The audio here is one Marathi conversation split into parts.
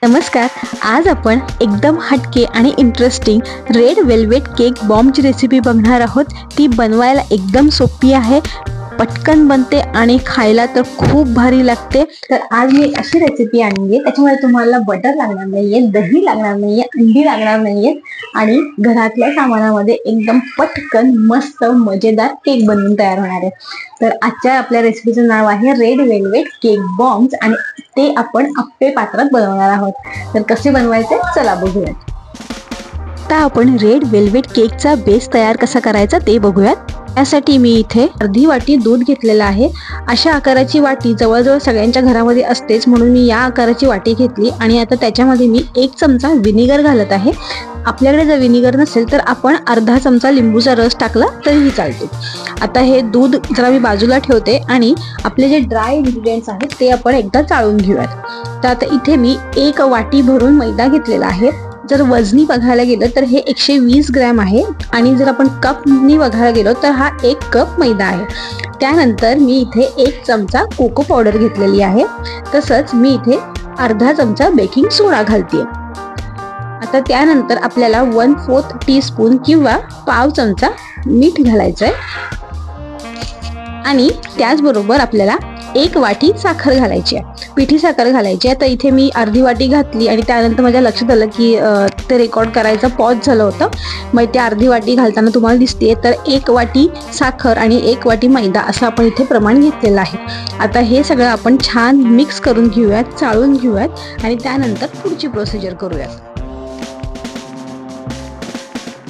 नमस्कार. आज आपण एकदम हटके आणि इंटरेस्टिंग रेड वेल्वेट केक बॉम्बची रेसिपी बघणार आहोत. ती बनवायला एकदम सोपी आहे, पटकन बनते आणि खायला तर खूप भारी लागते. तर आज मी अशी रेसिपी आणली आहे, त्याच्यामुळे तुम्हाला बटर लागणार नाहीये, दही लागणार नाहीये, अंडी लागणार नाहीये आणि घरातल्या सामानामध्ये एकदम पटकन मस्त मजेदार केक बनवून तयार होणार आहे. तर आजच्या आपल्या रेसिपीचं नाव आहे रेड वेल्वेट केक बॉम्ब्स आणि ते आपण अप्पे पात्रात बनवणार आहोत. तर कसे बनवायचे चला बघूयात. आता आपण रेड वेल्वेट केकचा बेस तयार कसा करायचा ते बघूयात. त्यासाठी मी इथे अर्धी वाटी दूध घेतलेलं आहे. अशा आकाराची वाटी जवळजवळ सगळ्यांच्या घरामध्ये असतेच, म्हणून मी या आकाराची वाटी घेतली आणि आता त्याच्यामध्ये मी 1 चमचा विनेगर घालत आहे. आपल्याकडे जर विनेगर नसेल तर आपण अर्धा चमचा लिंबूचा रस टाकला तरीही चालतो. आता हे दूध जरा मी बाजूला ठेवते आणि आपले जे ड्राय इन्ग्रेडियंट्स आहेत ते आपण एकदा चाळून घेऊयात. तर आता इथे मी 1 वाटी भरून मैदा घेतलेला आहे. जर वजनी बघायला गेलं तर हे 120 ग्रॅम आहे आणि जर आपण कपनी बघायला गेलो तर हा 1 कप मैदा आहे. त्यानंतर मी इथे 1 चमचा कोको पावडर घेतलेली आहे. तसंच मी इथे अर्धा चमचा बेकिंग सोडा घालते. आता त्यानंतर आपल्याला 1/4 टीस्पून किंवा पाव चमचा मीठ घालायचं आहे आणि त्याचबरोबर आपल्याला 1 वाटी साखर घालायची आहे, पिठी साखर घालायची. आता इथे मी अर्धी वाटी घातली आणि त्यानंतर माझ्या लक्षात आलं की ते रेकॉर्ड करायचं पॉज झालं होतं. मग ते अर्धी वाटी घालताना तुम्हाला दिसते. तर 1 वाटी साखर आणि 1 वाटी मैदा असं आपण इथे प्रमाण घेतलेलं आहे. आता हे सगळं आपण छान मिक्स करून घेऊयात, चाळून घेऊयात आणि त्यानंतर पुढची प्रोसिजर करूयात.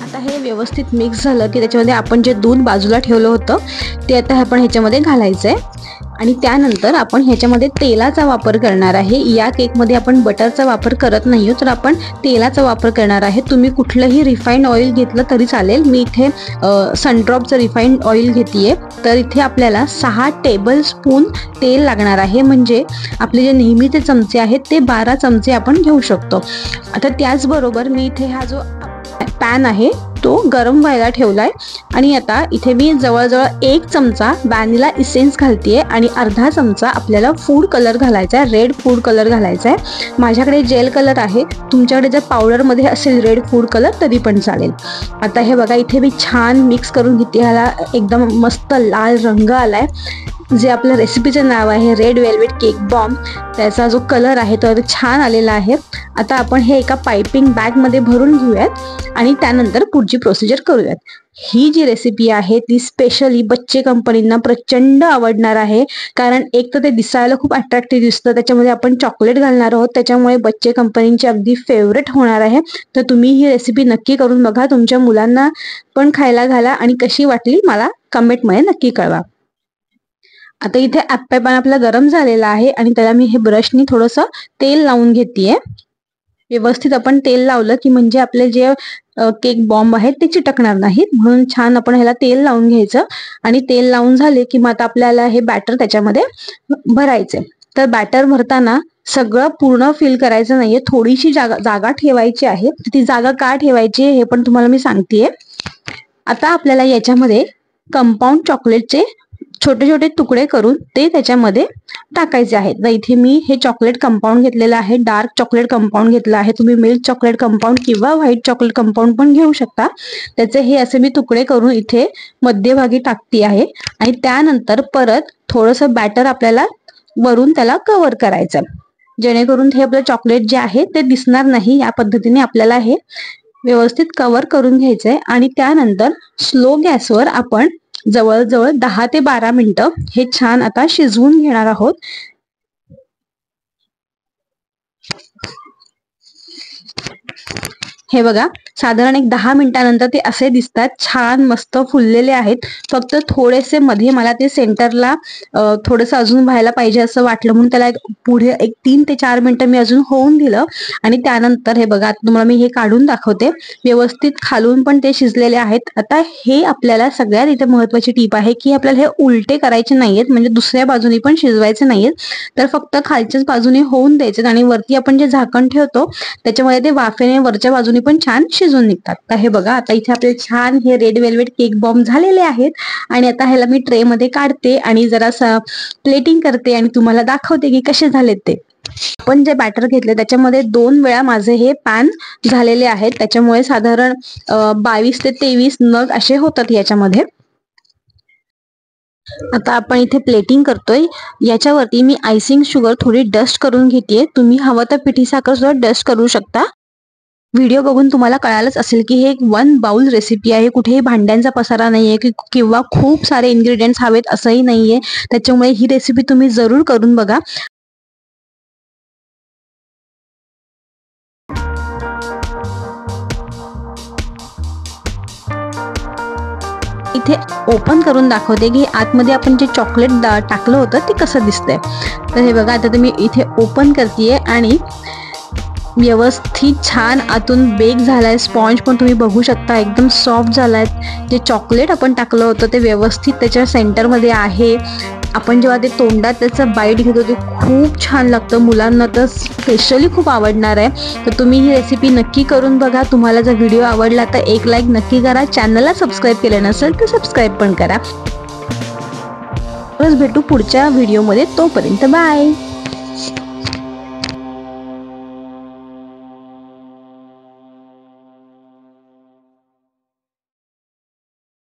आता हे व्यवस्थित मिक्स झालं की त्याच्यामध्ये आपण जे दूध बाजूला ठेवलं होतं ते आता आपण ह्याच्यामध्ये घालायचं आहे आणि त्यानंतर आपण ह्याच्यामध्ये तेलाचा वापर करणार आहे. या केकमध्ये आपण बटरचा वापर करत नाही तर आपण तेलाचा वापर करणार आहे. तुम्ही कुठलंही रिफाईंड ऑइल घेतलं तरी चालेल. मी इथे सनड्रॉपचं रिफाईंड ऑइल घेते. तर इथे आपल्याला 6 टेबलस्पून तेल लागणार आहे, म्हणजे आपले जे नेहमीचे चमचे आहेत ते 12 चमचे आपण घेऊ शकतो. आता त्याचबरोबर मी इथे हा जो पॅन आहे तो गरम व्हायला ठेवलाय आणि आता इथे मी जवळजवळ 1 चमचा व्हॅनिला इसेन्स घालतेय आणि अर्धा चमचा आपल्याला फूड कलर घालायचा आहे, रेड फूड कलर घालायचा आहे. माझ्याकडे जेल कलर आहे, तुमच्याकडे जर पावडरमध्ये असेल रेड फूड कलर तरी पण चालेल. आता हे बघा इथे मी छान मिक्स करून घेते. ह्याला एकदम मस्त लाल रंग आलाय. जे आपल्या रेसिपीचं नाव आहे रेड वेल्वेट केक बॉम्ब, त्याचा जो कलर आहे तो छान आलेला आहे. आता आपण हे एका पाइपिंग बॅगमध्ये भरून घेऊयात आणि त्यानंतर पुढची प्रोसिजर करूयात. ही जी रेसिपी आहे ती स्पेशली बच्चे कंपनींना प्रचंड आवडणार आहे, कारण एक तर ते दिसायला खूप अट्रॅक्टिव्ह दिसतं, त्याच्यामध्ये आपण चॉकलेट घालणार आहोत, त्याच्यामुळे बच्चे कंपनींची अगदी फेवरेट होणार आहे. तर तुम्ही ही रेसिपी नक्की करून बघा, तुमच्या मुलांना पण खायला घाला आणि कशी वाटली मला कमेंटमध्ये नक्की कळवा. आता इथे ॲप्पल पॅन आपला गरम झालेला आहे आणि त्याला मी हे ब्रशनी थोडंसं तेल लावून घेतेय. व्यवस्थित आपण तेल लावलं की म्हणजे आपले जे केक बॉम्ब आहेत ते चिटकणार नाहीत, म्हणून छान आपण ह्याला तेल लावून घ्यायचं आणि तेल लावून झाले की मग आता आपल्याला हे बॅटर त्याच्यामध्ये भरायचे. तर बॅटर भरताना सगळं पूर्ण फिल करायचं नाहीये, थोडीशी जागा ठेवायची आहे. ती जागा का ठेवायची हे पण तुम्हाला मी सांगतेय. आता आपल्याला याच्यामध्ये कंपाऊंड चॉकलेटचे छोटे छोटे तुकडे करून ते त्याच्यामध्ये टाकायचे आहेत. तर इथे मी हे चॉकलेट कंपाऊंड घेतलेलं आहे, डार्क चॉकलेट कंपाऊंड घेतलं आहे. तुम्ही मिल्क चॉकलेट कंपाऊंड किंवा व्हाईट चॉकलेट कंपाऊंड पण घेऊ शकता. त्याचे हे असे मी तुकडे करून इथे मध्यभागी टाकते आहे आणि त्यानंतर परत थोडंसं बॅटर आपल्याला वरून त्याला कव्हर करायचं, जेणेकरून हे आपलं चॉकलेट जे आहे ते दिसणार नाही. या पद्धतीने आपल्याला हे व्यवस्थित कव्हर करून घ्यायचंय आणि त्यानंतर स्लो गॅसवर आपण जवळजवळ 10 ते 12 मिनिटं हे छान आता शिजवून घेणार आहोत. हे बघा साधारण एक 10 मिनिटानंतर ते असे दिसतात, छान मस्त फुललेले आहेत. फक्त थोडेसे मध्ये मला ते सेंटरला थोडंसं अजून व्हायला पाहिजे असं वाटलं, म्हणून त्याला पुढे एक 3 ते 4 मिनिटं मी अजून होऊन दिलं आणि त्यानंतर हे बघा तुम्हाला मी हे काढून दाखवते. व्यवस्थित खालून पण ते शिजलेले आहेत. आता हे आपल्याला सगळ्यात इथे महत्वाची टीप आहे की आपल्याला हे उलटे करायचे नाहीयेत, म्हणजे दुसऱ्या बाजूनी पण शिजवायचे नाहीयेत, तर फक्त खालच्याच बाजूने होऊन द्यायचे आणि वरती आपण जे झाकण ठेवतो त्याच्यामुळे ते वाफेने वरच्या बाजूने पण छान शिजून निघतात. तर हे बघा आता इथे आपले छान हे रेड वेल्वेट केक बॉम्ब झालेले आहेत आणि आता ह्याला मी ट्रे मध्ये काढते आणि जरा प्लेटिंग करते आणि तुम्हाला दाखवते की कसे झालेत ते. आपण जे बॅटर घेतले त्याच्यामध्ये 2 वेळा माझे हे पॅन झालेले आहेत, त्याच्यामुळे साधारण 22 ते 23 नग असे होतात याच्यामध्ये. आता आपण इथे प्लेटिंग करतोय. याच्यावरती मी आयसिंग शुगर थोडी डस्ट करून घेतेय. तुम्ही हवं तर पिठी साखर सुद्धा डस्ट करू शकता. व्हिडिओ बघून तुम्हाला कळालंच असेल की हे एक 1 बाउल रेसिपी आहे. कुठेही भांड्यांचा पसारा नाहीये किंवा खूप सारे इन्ग्रेडियंट्स हवेत असंही नाहीये. त्याच्यामुळे ही रेसिपी तुम्ही जरूर करून बघा. इथे ओपन करून दाखवते की आतमध्ये आपण जे चॉकलेट टाकलं होतं ते कसं दिसतंय. तर हे बघा, आता तुम्ही इथे ओपन करतेय आणि व्यवस्थित छान आतून बेक झालाय. स्पॉन्ज पण तुम्ही बघू शकता एकदम सॉफ्ट झालाय. जे चॉकलेट आपण टाकलं होतं ते व्यवस्थित त्याच्या सेंटरमध्ये आहे. आपण जेव्हा ते तोंडात त्याचं बाईट घेतो ते खूप छान लागतं. मुलांना तर स्पेशली खूप आवडणार आहे. तर तुम्ही ही रेसिपी नक्की करून बघा. तुम्हाला जर व्हिडिओ आवडला तर एक लाईक नक्की करा. चॅनलला सबस्क्राईब केलं नसेल तर सबस्क्राईब पण करा. भेटू पुढच्या व्हिडिओमध्ये. तोपर्यंत बाय.